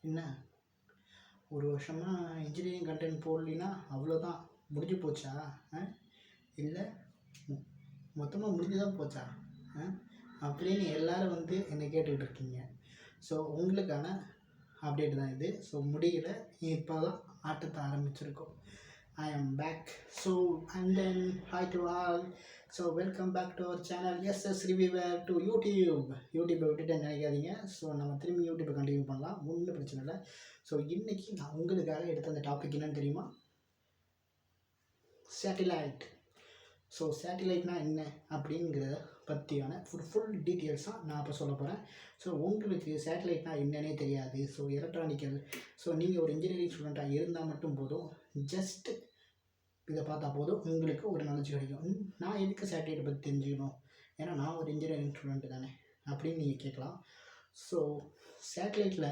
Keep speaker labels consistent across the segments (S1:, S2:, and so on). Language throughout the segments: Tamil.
S1: என்ன ஒரு வருஷமாக இன்ஜினியரிங் கண்டென்ட் போடலின்னா அவ்வளோதான், முடிஞ்சு போச்சா? இல்லை மொத்தமாக முடிஞ்சு தான் போச்சா? அப்படின்னு எல்லோரும் வந்து என்னை கேட்டுக்கிட்டு இருக்கீங்க. ஸோ உங்களுக்கான அப்டேட் தான் இது. ஸோ முடியல, இப்போ தான் ஆட்டத்தை ஆரம்பிச்சிருக்கோம். I am back. So and then hi to all. So welcome back to our channel. Yes, reviewer to YouTube. யூடியூப்பை விட்டுட்டு நினைக்காதீங்க. ஸோ நம்ம திரும்பி யூடியூப்பை கண்டினியூ பண்ணலாம், ஒன்றும் பிரச்சனை இல்லை. ஸோ இன்றைக்கி நான் உங்களுக்காக எடுத்த அந்த டாபிக் என்னன்னு தெரியுமா? சேட்டிலைட். ஸோ சேட்டிலைட்னா என்ன அப்படிங்கிறத பற்றியான ஃபுல் டீட்டெயில்ஸாக நான் இப்போ சொல்ல போகிறேன். ஸோ உங்களுக்கு சேட்டலைட்னா என்னன்னே தெரியாது. ஸோ எலக்ட்ரானிக்கல், ஸோ நீங்கள் ஒரு இன்ஜினியரிங் ஸ்டூடெண்ட்டாக இருந்தால் மட்டும் போதும், ஜஸ்ட்டு இதை பார்த்தா போதும் உங்களுக்கு ஒரு நாலேஜ் கிடைக்கும். நான் எதுக்கு சேட்டலைட்டை பற்றி தெரிஞ்சுக்கணும், ஏன்னா நான் ஒரு இன்ஜினியரிங் ஸ்டூடெண்ட்டு தானே அப்படின்னு நீங்கள் கேட்கலாம். ஸோ சேட்டலைட்டில்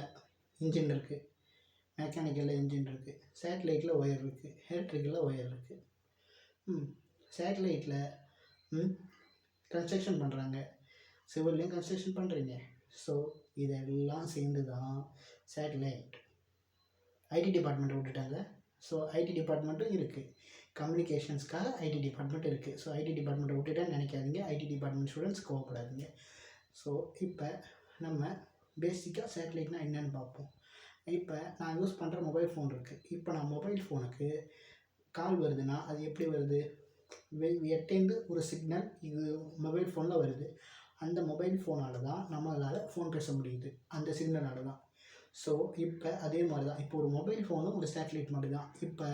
S1: இன்ஜின் இருக்குது, மெக்கானிக்கலில் இன்ஜின் இருக்குது, சேட்டலைட்டில் ஒயர் இருக்குது, எலக்ட்ரிக்கலில் ஒயர் இருக்குது. சேட்டலைட்டில் கன்ஸ்ட்ரக்ஷன் பண்ணுறாங்க, சிவில்லையும் கன்ஸ்ட்ரக்ஷன் பண்ணுறீங்க. ஸோ இதெல்லாம் சேர்ந்து தான் சேட்டலைட். ஐடி டிபார்ட்மெண்ட்டை விட்டுட்டாங்க. ஸோ ஐடி டிபார்ட்மெண்ட்டும் இருக்குது, கம்யூனிகேஷன்ஸ்க்காக ஐடி டிபார்ட்மெண்ட் இருக்குது. ஸோ ஐடி டிபார்ட்மெண்ட்டை விட்டுட்டான்னு நினைக்காதீங்க, ஐடி டிபார்ட்மெண்ட் ஸ்டூடெண்ட்ஸ் கோவப்படாதீங்க. ஸோ இப்போ நம்ம பேசிக்காக சேட்டலைட்னால் என்னென்னு பார்ப்போம். இப்போ நான் யூஸ் பண்ணுற மொபைல் ஃபோன் இருக்குது. இப்போ நான் மொபைல் ஃபோனுக்கு கால் வருதுன்னா அது எப்படி வருது? எட்டேந்து ஒரு சிக்னல் இது மொபைல் ஃபோனில் வருது. அந்த மொபைல் ஃபோனால் தான் நம்மளால் ஃபோன் பேச முடியுது, அந்த சிக்னலால் தான். ஸோ இப்போ அதே மாதிரி தான், இப்போ ஒரு மொபைல் ஃபோனும் ஒரு சேட்டலைட் மாதிரி தான். இப்போ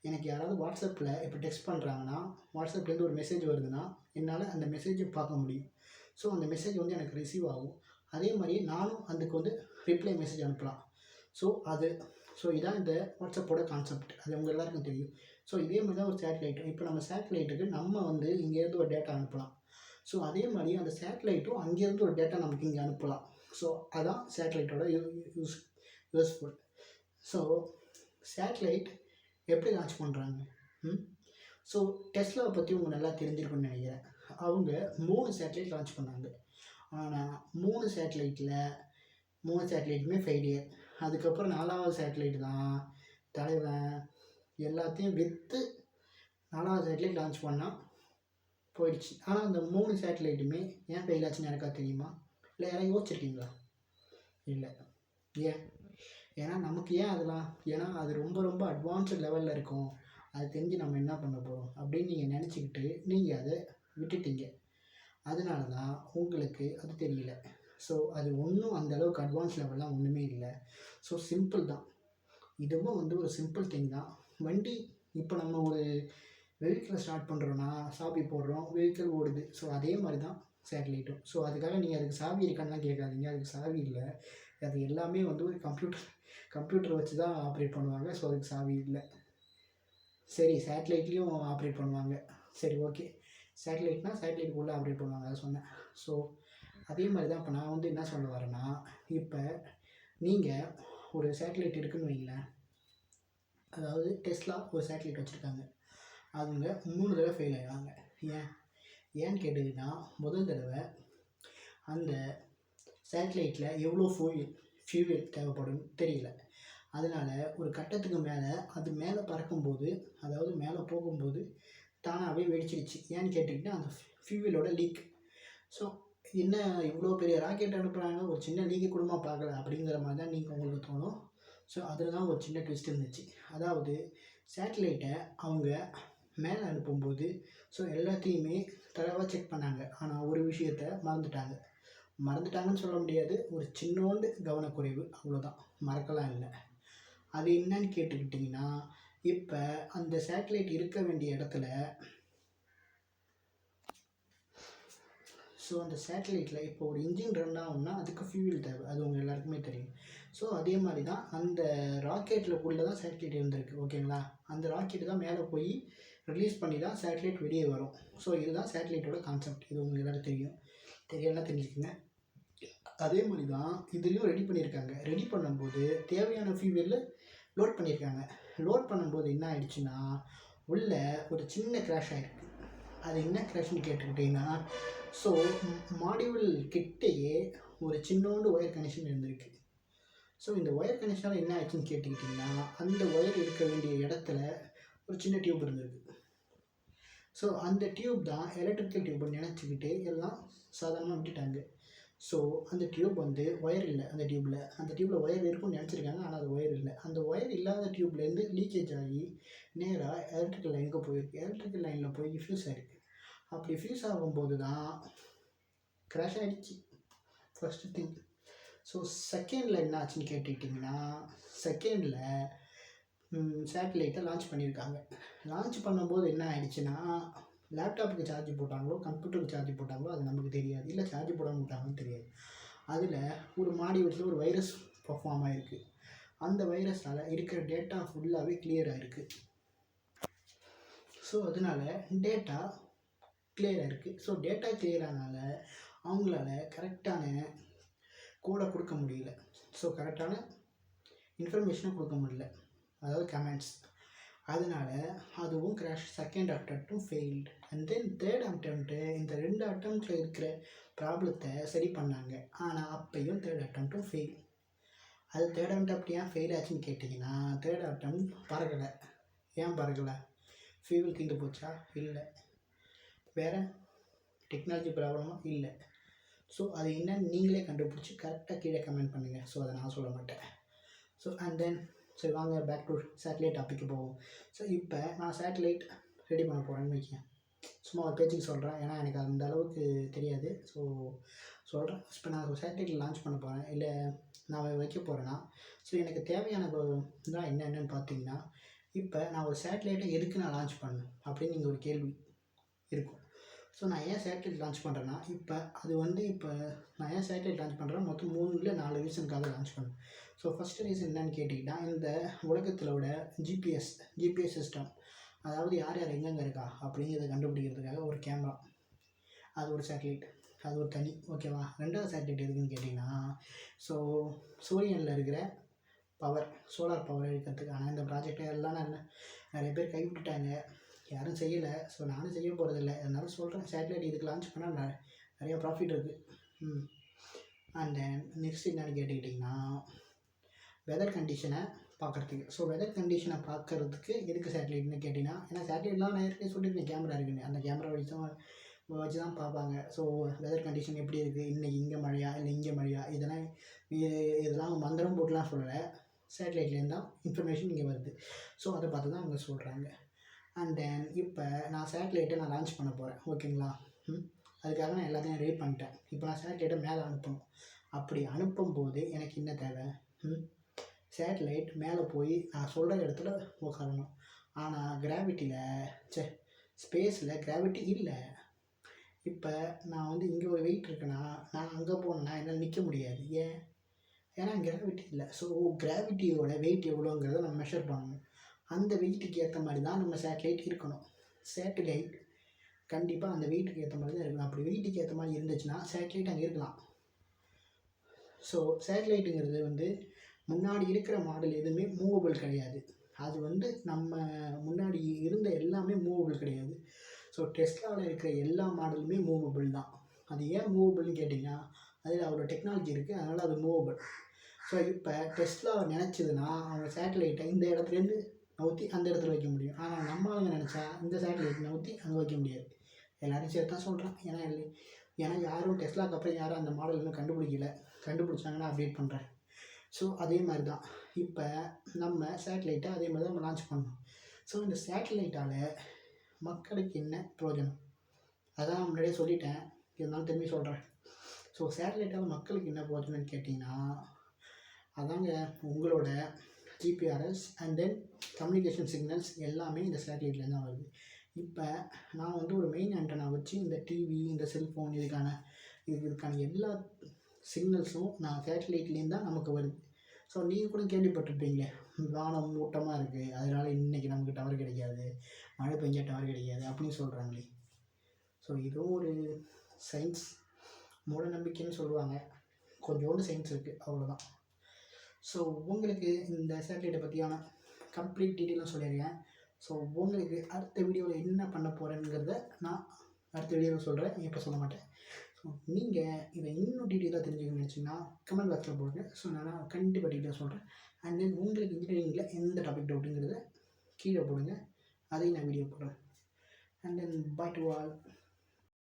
S1: எனக்கு யாராவது வாட்ஸ்அப்பில் இப்போ டெக்ஸ்ட் பண்ணுறாங்கன்னா, வாட்ஸ்அப்லேருந்து ஒரு மெசேஜ் வருதுன்னா என்னால் அந்த மெசேஜை பார்க்க முடியும். ஸோ அந்த மெசேஜ் வந்து எனக்கு ரிசீவ் ஆகும். அதே மாதிரி நானும் அதுக்கு வந்து ரிப்ளை மெசேஜ் அனுப்பலாம். ஸோ இதான் இந்த வாட்ஸ்அப்போட கான்செப்ட், அது உங்கள் எல்லாருக்கும் தெரியும். ஸோ இதே மாதிரி தான் ஒரு சேட்டலைட்டும். இப்போ நம்ம சேட்டலைட்டுக்கு நம்ம வந்து இங்கேருந்து ஒரு டேட்டா அனுப்பலாம். ஸோ அதே மாதிரி அந்த சேட்டலைட்டும் அங்கேருந்து ஒரு டேட்டா நமக்கு இங்கே அனுப்பலாம். ஸோ அதான் சேட்டலைட்டோட யூஸ்ஃபுல். ஸோ சேட்டலைட் எப்படி லான்ச் பண்ணுறாங்க? ஸோ டெஸ்லாவை பற்றி உங்களுக்கு நல்லா தெரிஞ்சிருக்குன்னு நினைக்கிறேன். அவங்க 3 சேட்டலைட் லான்ச் பண்ணாங்க. ஆனால் 3 சேட்டலைட்டுமே ஃபெயிலியர். அதுக்கப்புறம் 4வது சேட்டலைட் தான் தலைவன் எல்லாத்தையும் விற்று 4வது சேட்டலைட் லான்ச் பண்ணால் போயிடுச்சு. ஆனால் அந்த 3 சேட்டலைட்டுமே ஏன் ஃபெயில் ஆச்சுன்னு எனக்கா தெரியுமா? இல்லை யாராவது யோசிச்சிருக்கீங்களா? இல்லை. ஏன்னா நமக்கு ஏன் அதெல்லாம், ஏன்னா அது ரொம்ப ரொம்ப அட்வான்ஸ்டு லெவலில் இருக்கும், அது தெரிஞ்சு நம்ம என்ன பண்ண போகிறோம் அப்படின்னு நீங்கள் நினச்சிக்கிட்டு நீங்கள் அதை விட்டுட்டீங்க. அதனால தான் உங்களுக்கு அது தெரியல. ஸோ அது ஒன்றும் அந்தளவுக்கு அட்வான்ஸ் லெவல்லாம் ஒன்றுமே இல்லை. ஸோ சிம்பிள் தான், இதுவும் வந்து ஒரு சிம்பிள் திங் தான். வண்டி இப்போ நம்ம ஒரு வெஹிக்கிளை ஸ்டார்ட் பண்ணுறோன்னா சாவி போடுறோம், வெஹிக்கிள் ஓடுது. ஸோ அதே மாதிரி தான் சேட்டலைட்டும். ஸோ அதுக்காக நீங்கள் அதுக்கு சாவி இருக்கான்னு கேட்காதீங்க, அதுக்கு சாவி இல்லை. அது எல்லாமே வந்து ஒரு கம்ப்யூட்டரை வச்சு தான் ஆப்ரேட் பண்ணுவாங்க. ஸோ அதுக்கு சாவி இல்லை. சரி, சேட்டலைட்லேயும் ஆப்ரேட் பண்ணுவாங்க. சரி, ஓகே, சேட்டலைட்டுக்குள்ளே ஆப்ரேட் பண்ணுவாங்க, அதை சொன்னேன். ஸோ அதே மாதிரி தான் இப்போ நான் வந்து என்ன சொல்ல வரேன்னா, இப்போ நீங்கள் ஒரு சேட்டலைட் இருக்குதுன்னு வைங்களேன். அதாவது டெஸ்லா ஒரு சேட்டலைட் வச்சுருக்காங்க, அவங்க 3 தடவை ஃபெயில் ஆகிடுவாங்க. ஏன்னு கேட்டிங்கன்னா, முதல் தடவை அந்த சேட்டலைட்டில் எவ்வளோ ஃபியூவல் தேவைப்படும் தெரியல. அதனால் ஒரு கட்டத்துக்கு மேலே அது மேலே பறக்கும்போது, அதாவது மேலே போகும்போது தானாகவே வெடிச்சிடுச்சு. ஏன்னு கேட்டிங்கன்னா அந்த ஃபியூவலோட லீக். ஸோ என்ன இவ்வளோ பெரிய ராக்கெட் அனுப்புகிறாங்க, ஒரு சின்ன லீக்கு கூடமா பார்க்கல அப்படிங்கிற மாதிரி தான் உங்களுக்கு தோணும். ஸோ அதில் தான் ஒரு சின்ன ட்விஸ்ட் இருந்துச்சு. அதாவது சேட்டலைட்டை அவங்க மேலே அனுப்பும்போது ஸோ எல்லாத்தையுமே தரவாக செக் பண்ணாங்க. ஆனால் ஒரு விஷயத்தை மறந்துட்டாங்கன்னு சொல்ல முடியாது, ஒரு சின்னோண்டு கவனக்குறைவு, அவ்வளோதான், மறக்கலாம் இல்லை. அது என்னன்னு கேட்டுக்கிட்டிங்கன்னா, இப்போ அந்த சேட்டலைட் இருக்க வேண்டிய இடத்துல, ஸோ அந்த சேட்டலைட்டில் இப்போ ஒரு இன்ஜின் ரன் ஆகும்னா அதுக்கு ஃபியூவல் தேவை, அது உங்கள் எல்லாருக்குமே தெரியும். ஸோ அதே மாதிரி தான் அந்த ராக்கெட்டில் உள்ளே தான் சேட்டலைட் இருந்திருக்கு, ஓகேங்களா? அந்த ராக்கெட்டு தான் மேலே போய் ரிலீஸ் பண்ணி தான் சேட்டலைட் வெளியே வரும். ஸோ இதுதான் சேட்டலைட்டோட கான்செப்ட், இது உங்களுக்கு எல்லோரும் தெரியலாம், தெரிஞ்சுக்கங்க. அதே மாதிரி தான் இதுலேயும் ரெடி பண்ணியிருக்காங்க. ரெடி பண்ணும்போது தேவையான ஃபியூவலில் லோட் பண்ணியிருக்காங்க. லோட் பண்ணும்போது என்ன ஆயிடுச்சுன்னா, உள்ளே ஒரு சின்ன கிராஷ் ஆகிருக்கு. அது என்ன கிராஷ்னு கேட்டுக்கிட்டிங்கன்னா, ஸோ மாடியூல் கிட்டேயே ஒரு சின்னோண்டு ஒயர் கனெக்ஷன் இருந்திருக்கு. ஸோ இந்த ஒயர் கனெக்ஷனால் என்ன ஆச்சுன்னு கேட்டுக்கிட்டிங்கன்னா, அந்த ஒயர் இருக்க வேண்டிய இடத்துல ஒரு சின்ன டியூப் இருந்தது. ஸோ அந்த டியூப் தான் எலக்ட்ரிக்கல் டியூப்பை நினச்சிக்கிட்டு எல்லாம் சாதாரணமாக விட்டுட்டாங்க. ஸோ அந்த டியூப் வந்து ஒயர் இல்லை. அந்த டியூப்பில் ஒயர் இருக்கும்னு நினச்சிருக்காங்க. ஆனால் அது ஒயர் இல்லை. அந்த ஒயர் இல்லாத டியூப்லேருந்து லீக்கேஜ் ஆகி நேராக எலக்ட்ரிக்கல் லைனுக்கு போயிருக்கு. எலக்ட்ரிக்கல் லைனில் போய் ஃப்யூஸ் ஆகிருக்கு. அப்படி ஃப்யூஸ் ஆகும்போது தான் க்ராஷ் ஆகிடுச்சு ஃபஸ்ட்டு திங். ஸோ செகண்டில் என்ன ஆச்சுன்னு கேட்டுக்கிட்டிங்கன்னா, செகண்டில் சேட்டலைட்டை லான்ச் பண்ணியிருக்காங்க. லான்ச் பண்ணும்போது என்ன ஆயிடுச்சுன்னா, லேப்டாப்புக்கு சார்ஜ் போட்டாங்களோ கம்ப்யூட்டருக்கு சார்ஜ் போட்டாங்களோ அது நமக்கு தெரியாது. இல்லை சார்ஜ் போடாமல் விட்டாங்கன்னு தெரியாது. அதில் ஒரு மாடியூல்ஸில் ஒரு வைரஸ் பர்ஃபார்ம் ஆகிருக்கு. அந்த வைரஸால் இருக்கிற டேட்டா ஃபுல்லாகவே கிளியர் ஆகிருக்கு. ஸோ அதனால் டேட்டா கிளியர் ஆகிருக்கு. ஸோ டேட்டா கிளியர் ஆனால அவங்களால கரெக்டான கோடை கொடுக்க முடியல. ஸோ கரெக்டான இன்ஃபர்மேஷனை கொடுக்க முடியல, அதாவது கமெண்ட்ஸ். அதனால அதுவும் கிராஷ். செகண்ட் அட்டம்ப்டும் failed. And then third attempt இந்த 2 அட்டம்ப்டில் இருக்கிற ப்ராப்ளத்தை சரி பண்ணாங்க. ஆனால் அப்பையும் தேர்ட் அட்டம்ப்ட்டும் ஃபெயில். அது தேர்ட் அட்டம்ப்ட் ஏன் ஃபெயில் ஆச்சுன்னு கேட்டிங்கன்னா, தேர்ட் அட்டம்ப்ட் பறக்கலை. ஏன் பறக்கலை? ஃபியூவல் தீர்ந்து போச்சா? இல்லை. வேறு டெக்னாலஜி ப்ராப்ளமாக? இல்லை. ஸோ அது என்னன்னு நீங்களே கண்டுபிடிச்சி கரெக்டாக கீழே கமெண்ட் பண்ணுங்கள். ஸோ அதை நான் சொல்ல மாட்டேன். ஸோ அண்ட் தென் சரி வாங்க பேக் டு சேட்டலைட் டாப்பிக்கு போவோம். ஸோ இப்போ நான் சேட்டலைட் ரெடி பண்ண போகிறேன்னு வைக்கேன். சும்மா ஒரு பேச்சுக்கு சொல்கிறேன், ஏன்னா எனக்கு அந்த அளவுக்கு தெரியாது. ஸோ சொல்கிறேன். இப்போ நான் ஒரு சேட்டலைட் லான்ச் பண்ண போகிறேன், இல்லை நான் வைக்க போகிறேன்னா, ஸோ எனக்கு தேவையான தான் என்னென்னு பார்த்தீங்கன்னா, இப்போ நான் ஒரு சேட்டலைட்டை எதுக்கு நான் லான்ச் பண்ணணும் அப்படின்னு நீங்கள் ஒரு கேள்வி இருக்கும். ஸோ நான் ஏன் சேட்டலைட் லான்ச் பண்ணுறேன்னா, இப்போ நான் ஏன் சேட்டலைட் லான்ச் பண்ணுறேன்னா மொத்தம் 3 இல்லை 4 ரீசனுக்காக லான்ச் பண்ணேன். ஸோ ஃபஸ்ட்டு ரீசன் என்னன்னு கேட்டிங்கன்னா, இந்த உலகத்திலோட ஜிபிஎஸ் சிஸ்டம், அதாவது யார் யார் எங்கெங்கே இருக்கா அப்படிங்கிறத கண்டுபிடிக்கிறதுக்காக ஒரு கேமரா, அது ஒரு சேட்டலைட், அது ஒரு தனி. ஓகேவா? 2வது சேட்டலைட் எதுக்குன்னு கேட்டிங்கன்னா, ஸோ சூரியனில் இருக்கிற பவர், சோலார் பவர் எடுக்கிறதுக்கான இந்த ப்ராஜெக்டை எல்லாம் நிறைய பேர் கைவிட்டுட்டாங்க, யாரும் செய்யலை. ஸோ நானும் செய்ய போகிறதில்ல. அதனால சொல்கிறேன், சேட்டலைட் இதுக்கு லான்ச் பண்ணால் நிறையா ப்ராஃபிட் இருக்குது. அண்ட் தென் நெக்ஸ்ட் என்னென்னு கேட்டுக்கிட்டிங்கன்னா, வெதர் கண்டிஷனை பார்க்குறதுக்கு. ஸோ வெதர் கண்டிஷனை பார்க்குறதுக்கு எதுக்கு சேட்டலைட்னு கேட்டிங்கன்னா, ஏன்னா சேட்டலைட்லாம் நான் ஏற்கனவே சொல்லியிருக்கேன் கேமரா இருக்குன்னு. அந்த கேமரா வச்சு தான் பார்ப்பாங்க. ஸோ வெதர் கண்டிஷன் எப்படி இருக்குது, இன்றைக்கி இங்கே மழையா இல்லை இங்கே மழையா, இதெல்லாம் மந்திரம் போட்டுலாம் சொல்லலை. சேட்டலைட்லேருந்து தான் இன்ஃபர்மேஷன் இங்கே வருது. ஸோ அதை பார்த்து தான் அவங்க சொல்கிறாங்க. அண்ட் தென் இப்போ நான் சேட்டலைட்டை லான்ச் பண்ண போகிறேன். ஓகேங்களா? அதுக்காக நான் எல்லாத்தையும் ரெடி பண்ணிட்டேன். இப்போ நான் சேட்டலைட்டை மேலே அனுப்பணும். அப்படி அனுப்பும்போது எனக்கு என்ன தேவை? சேட்டலைட் மேலே போய் நான் சொல்கிற இடத்துல உட்காரணும். ஆனால் ஸ்பேஸில் கிராவிட்டி இல்லை. இப்போ நான் இங்கே ஒரு வெயிட் இருக்குன்னா, நான் அங்கே போனேன்னா என்னால் நிற்க முடியாது. ஏன்னா கிராவிட்டி இல்லை. ஸோ கிராவிட்டியோட வெயிட் எவ்வளோங்கிறத நம்ம மெஷர் பண்ணணும். அந்த வெயிட்டுக்கு ஏற்ற மாதிரி தான் நம்ம சேட்டலைட் இருக்கணும். சேட்டலைட் கண்டிப்பாக அந்த வெயிட்டுக்கு ஏற்ற மாதிரி தான் இருக்கணும். அப்படி வெயிட்டுக்கு ஏற்ற மாதிரி இருந்துச்சுன்னா சேட்டலைட் அங்கே இருக்கலாம். ஸோ சேட்டலைட்டுங்கிறது முன்னாடி இருக்கிற மாடல் எதுவுமே மூவபிள் கிடையாது. அது நம்ம முன்னாடி இருந்த எல்லாமே மூவபிள் கிடையாது. ஸோ டெஸ்லாவில் இருக்கிற எல்லா மாடலுமே மூவபிள் தான். அது ஏன் மூவபிள்னு கேட்டிங்கன்னா, அதில் அவ்வளோ டெக்னாலஜி இருக்குது, அதனால் அது மூவபிள். ஸோ இப்போ டெஸ்லாவை நினச்சிதுன்னா அவங்க சேட்டலைட்டை இந்த இடத்துலேருந்து நவுத்தி அந்த இடத்துல வைக்க முடியும். ஆனால் நம்ம நினச்சா இந்த சேட்டலைட் நவுத்தி அங்கே வைக்க முடியாது. எல்லாரையும் சேர்த்து தான் சொல்கிறேன். ஏன்னா யாரும் டெஸ்லாக்கு அப்புறம் யாரும் அந்த மாடல் இன்னும் கண்டுபிடிச்சாங்கன்னா அப்டேட் பண்ணுறேன். ஸோ அதே மாதிரி தான் இப்போ நம்ம சேட்டலைட்டை அதே மாதிரி தான் நம்ம லான்ச் பண்ணணும். ஸோ இந்த சேட்டலைட்டால் மக்களுக்கு என்ன பிரயோஜனம், அதான் முன்னாடியே சொல்லிட்டேன், இருந்தாலும் திரும்பி சொல்கிறேன். ஸோ சேட்டலைட்டால் மக்களுக்கு என்ன பிரயோஜனம்னு கேட்டிங்கன்னா, அதாங்க உங்களோட GPRS and then communication signals எல்லாமே இந்த சேட்டலைட்டில் தான் வருது. இப்போ நான் ஒரு மெயின் ஆண்டனா வச்சு இந்த டிவி, இந்த செல்ஃபோன் இதுக்கான எல்லா சிக்னல்ஸும் நான் சேட்டலைட்லேருந்து தான் நமக்கு வருது. ஸோ நீங்கள் கூட கேள்விப்பட்டிருப்பீங்களே, வானம் மூட்டமாக இருக்குது, அதனால் இன்றைக்கி நமக்கு டவர் கிடைக்காது, மழை பெஞ்சா டவர் கிடைக்காது அப்படின்னு சொல்கிறாங்களே. ஸோ இதுவும் ஒரு சயின்ஸ், மூட நம்பிக்கைன்னு சொல்லுவாங்க. கொஞ்சோண்டு சயின்ஸ் இருக்குது, அவ்வளோதான். ஸோ உங்களுக்கு இந்த சேட்டலைட்டை பற்றியான கம்ப்ளீட் டீட்டெயிலாக சொல்லியிருக்கேன். ஸோ உங்களுக்கு அடுத்த வீடியோவில் என்ன பண்ண போகிறேங்கிறத நான் அடுத்த வீடியோவில் சொல்கிறேன், இப்போ சொல்ல மாட்டேன். ஸோ நீங்கள் இதை இன்னும் டீட்டெயிலாக தெரிஞ்சுக்கணும்னு நினச்சிங்கன்னா கமெண்ட் பாக்ஸில் போடுங்க. ஸோ நான் கண்டிப்பாக டீட்டெயிலாக சொல்கிறேன். அண்ட் தென் உங்களுக்கு இன்ஜினியரிங்கில் எந்த டாபிக் டவுட்டுங்கிறத கீழே போடுங்க, அதையும் நான் வீடியோ போடுறேன். And then bye to all.